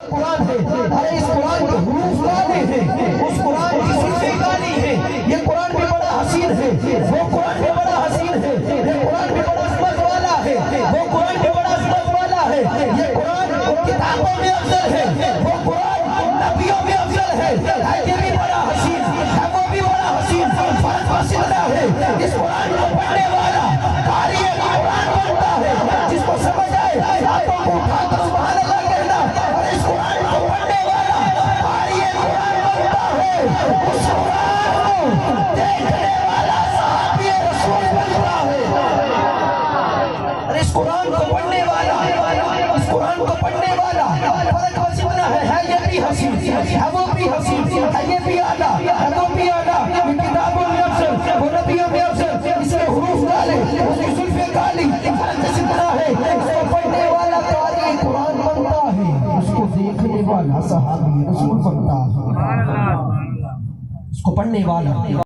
قرآن ہے، ارے اس قرآن کے حروف کالے ہیں، اس قرآن کی صفیں کالی ہیں، یہ قرآن بھی بڑا حسین ہے، وہ قرآن بھی بڑا حسین ہے، یہ قرآن بھی بڑا عظمت والا ہے، وہ قرآن بھی بڑا عظمت والا ہے، یہ قرآن کتابوں میں افضل ہے، وہ قرآن نبیوں میں افضل ہے، یہ بھی بڑا حسین ہے، وہ بھی بڑا حسین فرق واسطہ ہے۔ اس قرآن کو پڑھنے والا قاری قرآن بنتا ہے، جس کو سمجھ آئے ہاتھوں کو اٹھا کر سبحان اللہ کہنا، اور اس قرآن کو پڑھنے والا قاری قرآن بنتا ہے، اس قرآن کو دیکھنے والا صحابی رسول بنتا ہے۔ اور اس قرآن کو پڑھنے والا، اس قرآن کو پڑھنے والا فرق واسطہ ہے یہ بھی حسین ہے، وہ بھی حسین ہے، یہ بھی اعلیٰ ہے، وہ بھی اعلیٰ، یہ کتابوں میں افضل، وہ نبیوں میں افضل، اس کے حروف کالے، اس کی زلفیں کالی، فرق اس طرح ہے، اس کو پڑھنے والا قاری قرآن بنتا ہے، اس کو دیکھنے والا صحابی رسول بنتا ہے، اس کو پڑھنے والا